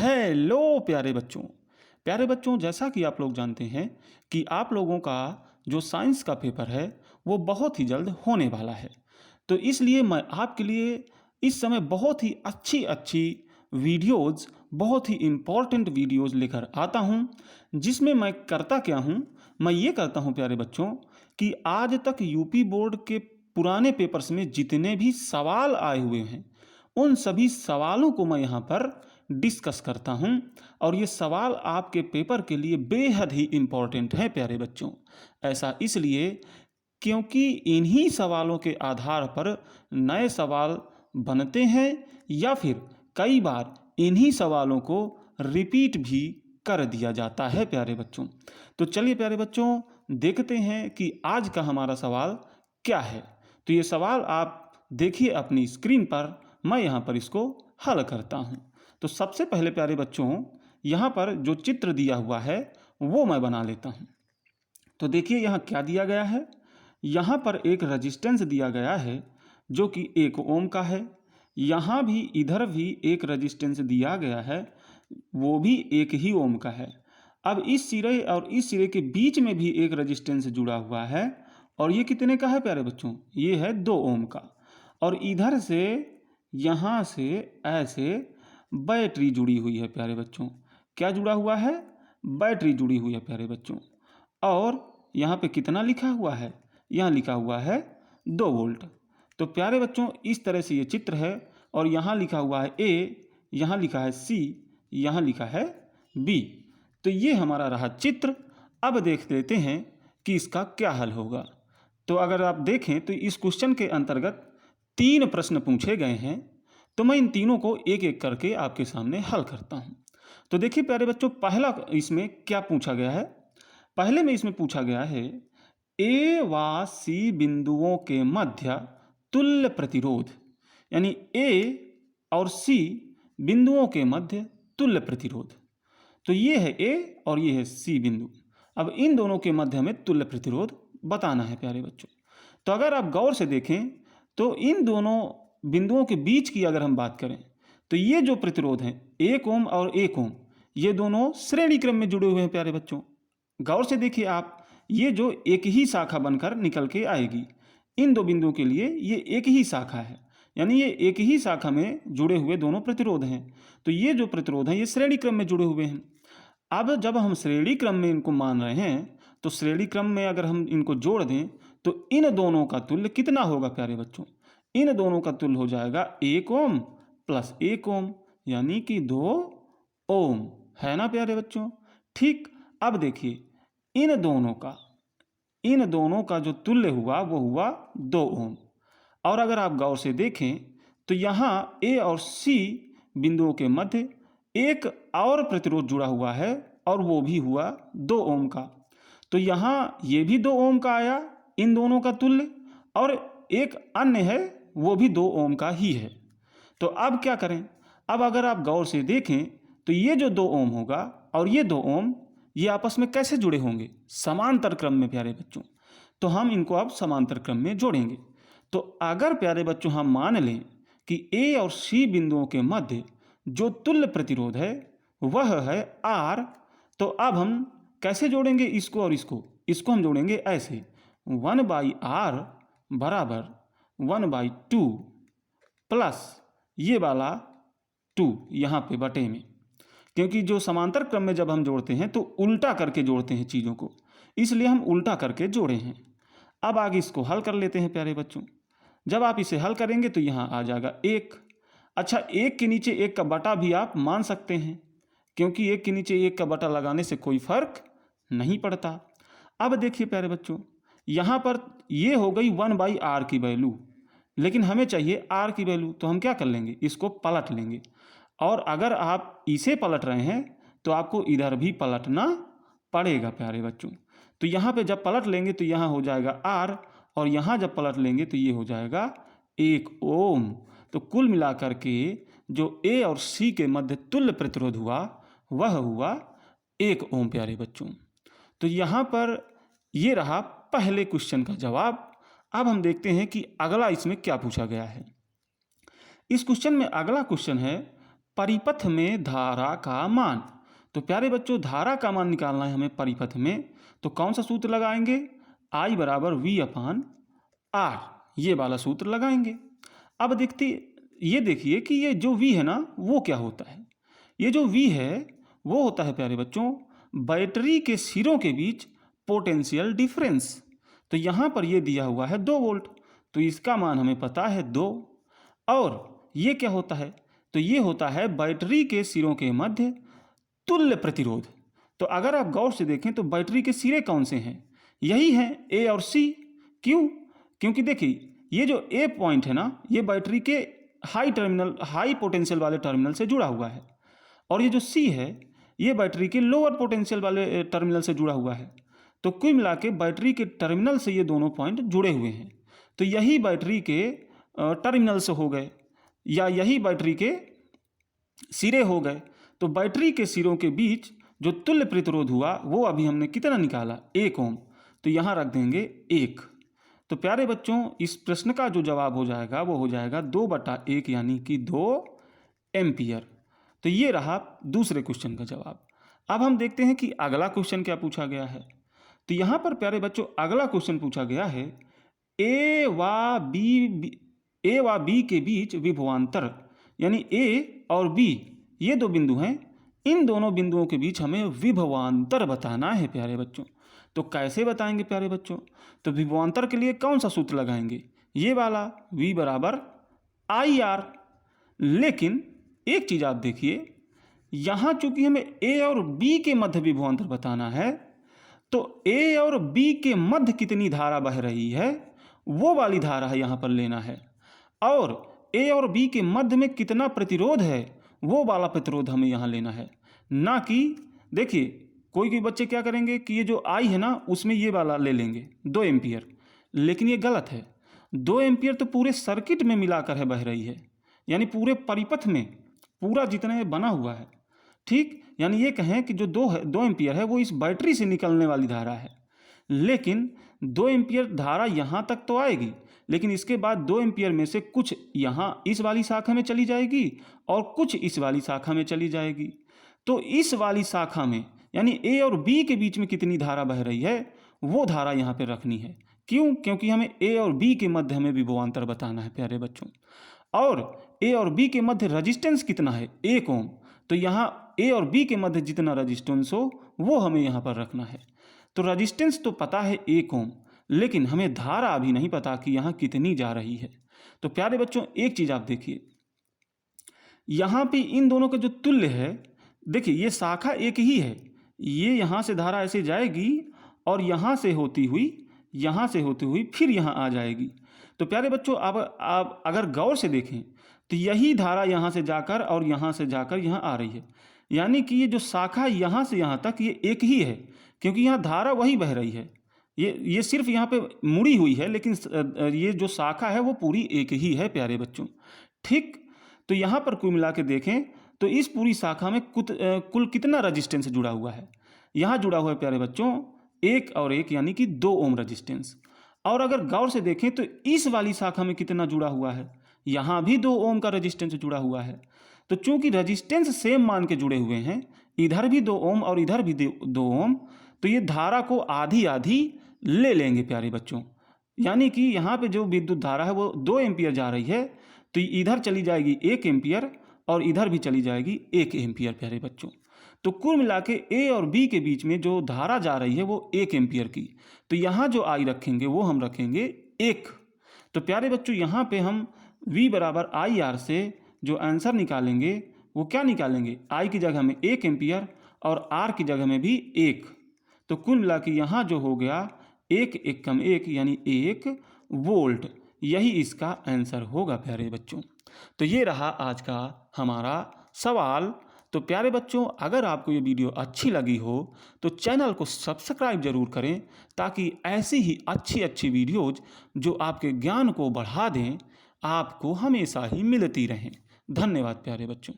Hello प्यारे बच्चों, जैसा कि आप लोग जानते हैं कि आप लोगों का जो साइंस का पेपर है वो बहुत ही जल्द होने वाला है। तो इसलिए मैं आपके लिए इस समय बहुत ही अच्छी अच्छी वीडियोज़, बहुत ही इम्पोर्टेंट वीडियोज़ लेकर आता हूँ, जिसमें मैं करता क्या हूँ, मैं ये करता हूँ प्यारे बच्चों कि आज तक यूपी बोर्ड के पुराने पेपर्स में जितने भी सवाल आए हुए हैं उन सभी सवालों को मैं यहाँ पर डिस्कस करता हूँ। और ये सवाल आपके पेपर के लिए बेहद ही इम्पोर्टेंट है प्यारे बच्चों। ऐसा इसलिए क्योंकि इन्हीं सवालों के आधार पर नए सवाल बनते हैं या फिर कई बार इन्हीं सवालों को रिपीट भी कर दिया जाता है प्यारे बच्चों। तो चलिए प्यारे बच्चों, देखते हैं कि आज का हमारा सवाल क्या है। तो ये सवाल आप देखिए अपनी स्क्रीन पर, मैं यहाँ पर इसको हल करता हूँ। तो सबसे पहले प्यारे बच्चों, यहाँ पर जो चित्र दिया हुआ है वो मैं बना लेता हूँ। तो देखिए यहाँ क्या दिया गया है। यहाँ पर एक रजिस्टेंस दिया गया है जो कि 1 ओम का है। यहाँ भी इधर भी एक रजिस्टेंस दिया गया है, वो भी 1 ही ओम का है। अब इस सिरे और इस सिरे के बीच में भी एक रजिस्टेंस जुड़ा हुआ है, और ये कितने का है प्यारे बच्चों? ये है 2 ओम का। और इधर से यहाँ से ऐसे बैटरी जुड़ी हुई है प्यारे बच्चों। क्या जुड़ा हुआ है? बैटरी जुड़ी हुई है प्यारे बच्चों। और यहाँ पे कितना लिखा हुआ है? यहाँ लिखा हुआ है 2 वोल्ट। तो प्यारे बच्चों, इस तरह से ये चित्र है, और यहाँ लिखा हुआ है ए, यहाँ लिखा है सी, यहाँ लिखा है बी। तो ये हमारा रहा चित्र। अब देख लेते हैं कि इसका क्या हल होगा। तो अगर आप देखें तो इस क्वेश्चन के अंतर्गत 3 प्रश्न पूछे गए हैं, तो मैं इन तीनों को एक एक करके आपके सामने हल करता हूँ। तो देखिए प्यारे बच्चों, पहला इसमें क्या पूछा गया है। पहले में इसमें पूछा गया है ए व सी बिंदुओं के मध्य तुल्य प्रतिरोध, यानी ए और सी बिंदुओं के मध्य तुल्य प्रतिरोध। तो ये है ए और ये है सी बिंदु। अब इन दोनों के मध्य में तुल्य प्रतिरोध बताना है प्यारे बच्चों। तो अगर आप गौर से देखें तो इन दोनों बिंदुओं के बीच की अगर हम बात करें तो ये जो प्रतिरोध हैं 1 ओम और 1 ओम, ये दोनों श्रेणी क्रम में जुड़े हुए हैं प्यारे बच्चों। गौर से देखिए आप, ये जो एक ही शाखा बनकर निकल के आएगी, इन दो बिंदुओं के लिए ये एक ही शाखा है, यानी ये एक ही शाखा में जुड़े हुए दोनों प्रतिरोध हैं। तो ये जो प्रतिरोध हैं ये श्रेणी क्रम में जुड़े हुए हैं। अब जब हम श्रेणी क्रम में इनको मान रहे हैं तो श्रेणी क्रम में अगर हम इनको जोड़ दें तो इन दोनों का तुल्य कितना होगा प्यारे बच्चों? इन दोनों का तुल्य हो जाएगा 1 ओम प्लस 1 ओम, यानी कि 2 ओम, है ना प्यारे बच्चों। ठीक, अब देखिए इन दोनों का जो तुल्य हुआ वो हुआ 2 ओम। और अगर आप गौर से देखें तो यहाँ ए और सी बिंदुओं के मध्य एक और प्रतिरोध जुड़ा हुआ है, और वो भी हुआ 2 ओम का। तो यहाँ ये भी 2 ओम का आया इन दोनों का तुल्य, और एक अन्य है वो भी 2 ओम का ही है। तो अब क्या करें? अब अगर आप गौर से देखें तो ये जो 2 ओम होगा और ये 2 ओम, ये आपस में कैसे जुड़े होंगे? समांतर क्रम में प्यारे बच्चों। तो हम इनको अब समांतर क्रम में जोड़ेंगे। तो अगर प्यारे बच्चों हम मान लें कि ए और सी बिंदुओं के मध्य जो तुल्य प्रतिरोध है वह है R, तो अब हम कैसे जोड़ेंगे इसको और इसको? इसको हम जोड़ेंगे ऐसे, 1/R बराबर 1/2 प्लस ये वाला 2 यहाँ पे बटे में, क्योंकि जो समांतर क्रम में जब हम जोड़ते हैं तो उल्टा करके जोड़ते हैं चीज़ों को, इसलिए हम उल्टा करके जोड़े हैं। अब आगे इसको हल कर लेते हैं प्यारे बच्चों। जब आप इसे हल करेंगे तो यहाँ आ जाएगा 1। अच्छा, 1 के नीचे 1 का बटा भी आप मान सकते हैं, क्योंकि 1 के नीचे 1 का बटा लगाने से कोई फर्क नहीं पड़ता। अब देखिए प्यारे बच्चों, यहाँ पर ये हो गई 1/R की वैल्यू, लेकिन हमें चाहिए R की वैल्यू, तो हम क्या कर लेंगे? इसको पलट लेंगे। और अगर आप इसे पलट रहे हैं तो आपको इधर भी पलटना पड़ेगा प्यारे बच्चों। तो यहाँ पे जब पलट लेंगे तो यहाँ हो जाएगा R, और यहाँ जब पलट लेंगे तो ये हो जाएगा 1 ओम। तो कुल मिलाकर के जो ए और सी के मध्य तुल्य प्रतिरोध हुआ वह हुआ 1 ओम प्यारे बच्चों। तो यहाँ पर ये रहा पहले क्वेश्चन का जवाब। अब हम देखते हैं कि अगला इसमें क्या पूछा गया है। इस क्वेश्चन में अगला क्वेश्चन है परिपथ में धारा का मान। तो प्यारे बच्चों, धारा का मान निकालना है हमें परिपथ में, तो कौन सा सूत्र लगाएंगे? I बराबर V/R, ये वाला सूत्र लगाएंगे। अब देखिए कि ये जो V है ना, वो क्या होता है? ये जो V है वो होता है प्यारे बच्चों बैटरी के सिरों के बीच पोटेंशियल डिफरेंस। तो यहाँ पर ये दिया हुआ है 2 वोल्ट, तो इसका मान हमें पता है 2। और ये क्या होता है? तो ये होता है बैटरी के सिरों के मध्य तुल्य प्रतिरोध। तो अगर आप गौर से देखें तो बैटरी के सिरे कौन से हैं? यही हैं A और C। क्यों? क्योंकि देखिए ये जो A पॉइंट है ना, ये बैटरी के हाई पोटेंशियल वाले टर्मिनल से जुड़ा हुआ है, और ये जो C है ये बैटरी के लोअर पोटेंशियल वाले टर्मिनल से जुड़ा हुआ है। तो कुल मिला के बैटरी के टर्मिनल से ये दोनों पॉइंट जुड़े हुए हैं, तो यही बैटरी के टर्मिनल्स हो गए, या यही बैटरी के सिरे हो गए। तो बैटरी के सिरों के बीच जो तुल्य प्रतिरोध हुआ वो अभी हमने कितना निकाला? 1 ओम। तो यहाँ रख देंगे 1। तो प्यारे बच्चों, इस प्रश्न का जो जवाब हो जाएगा वो हो जाएगा 2/1 यानी कि 2 एम्पियर। तो ये रहा दूसरे क्वेश्चन का जवाब। अब हम देखते हैं कि अगला क्वेश्चन क्या पूछा गया है। तो यहाँ पर प्यारे बच्चों अगला क्वेश्चन पूछा गया है ए व बी के बीच विभवांतर, यानी ए और बी ये 2 बिंदु हैं, इन दोनों बिंदुओं के बीच हमें विभवांतर बताना है प्यारे बच्चों। तो कैसे बताएंगे प्यारे बच्चों? तो विभवांतर के लिए कौन सा सूत्र लगाएंगे? ये वाला V बराबर IR। लेकिन एक चीज़ आप देखिए, यहाँ चूंकि हमें A और B के मध्य विभवांतर बताना है, तो A और B के मध्य कितनी धारा बह रही है वो वाली धारा है यहाँ पर लेना है, और A और B के मध्य में कितना प्रतिरोध है वो वाला प्रतिरोध हमें यहाँ लेना है। ना कि देखिए कोई बच्चे क्या करेंगे कि ये जो I है ना उसमें ये वाला ले लेंगे 2 एम्पियर, लेकिन ये गलत है। 2 एम्पियर तो पूरे सर्किट में मिलाकर है बह रही है, यानी पूरे परिपथ में पूरा जितना ये बना हुआ है, ठीक। यानी ये कहें कि जो 2 एम्पियर है वो इस बैटरी से निकलने वाली धारा है, लेकिन 2 एम्पियर धारा यहाँ तक तो आएगी, लेकिन इसके बाद 2 एम्पियर में से कुछ यहाँ इस वाली शाखा में चली जाएगी और कुछ इस वाली शाखा में चली जाएगी। तो इस वाली शाखा में यानी A और B के बीच में कितनी धारा बह रही है वो धारा यहाँ पे रखनी है। क्यों? क्योंकि हमें A और B के मध्य हमें विभवांतर बताना है प्यारे बच्चों, और A और B के मध्य रजिस्टेंस कितना है? 1 ओम। तो यहाँ A और B के मध्य जितना रजिस्टेंस हो वो हमें यहाँ पर रखना है। तो रजिस्टेंस तो पता है 1 ओम, लेकिन हमें धारा अभी नहीं पता कि यहाँ कितनी जा रही है। तो प्यारे बच्चों एक चीज़ आप देखिए, यहाँ पे इन दोनों का जो तुल्य है, देखिए ये शाखा एक ही है, ये यहाँ से धारा ऐसे जाएगी और यहाँ से होती हुई फिर यहाँ आ जाएगी। तो प्यारे बच्चों आप अगर गौर से देखें तो यही धारा यहाँ से जाकर और यहाँ से जाकर यहाँ आ रही है, यानी कि ये जो शाखा यहाँ से यहाँ तक ये एक ही है, क्योंकि यहाँ धारा वही बह रही है। ये सिर्फ यहाँ पे मुड़ी हुई है, लेकिन ये जो शाखा है वो पूरी एक ही है प्यारे बच्चों, ठीक। तो यहाँ पर कुल मिला के देखें तो इस पूरी शाखा में कुल कितना रजिस्टेंस जुड़ा हुआ है? यहाँ जुड़ा हुआ है प्यारे बच्चों 1 और 1 यानी कि 2 ओम रजिस्टेंस। और अगर गौर से देखें तो इस वाली शाखा में कितना जुड़ा हुआ है? यहाँ भी 2 ओम का रजिस्टेंस जुड़ा हुआ है। तो चूंकि रजिस्टेंस सेम मान के जुड़े हुए हैं, इधर भी 2 ओम और इधर भी 2 ओम, तो ये धारा को आधी आधी ले लेंगे प्यारे बच्चों। यानी कि यहाँ पे जो विद्युत धारा है वो 2 एम्पियर जा रही है, तो इधर चली जाएगी 1 एम्पियर और इधर भी चली जाएगी 1 एम्पियर प्यारे बच्चों। तो कुल मिला के A और B के बीच में जो धारा जा रही है वो 1 एम्पियर की। तो यहाँ जो I रखेंगे वो हम रखेंगे 1। तो प्यारे बच्चों यहाँ पे हम V बराबर IR से जो आंसर निकालेंगे वो क्या निकालेंगे? I की जगह में 1 एम्पियर और R की जगह में भी 1। तो कुल मिला के यहाँ जो हो गया 1 एकम 1 यानी 1 वोल्ट, यही इसका आंसर होगा प्यारे बच्चों। तो ये रहा आज का हमारा सवाल। तो प्यारे बच्चों अगर आपको ये वीडियो अच्छी लगी हो तो चैनल को सब्सक्राइब जरूर करें, ताकि ऐसी ही अच्छी वीडियोज़ जो आपके ज्ञान को बढ़ा दें आपको हमेशा ही मिलती रहें। धन्यवाद प्यारे बच्चों।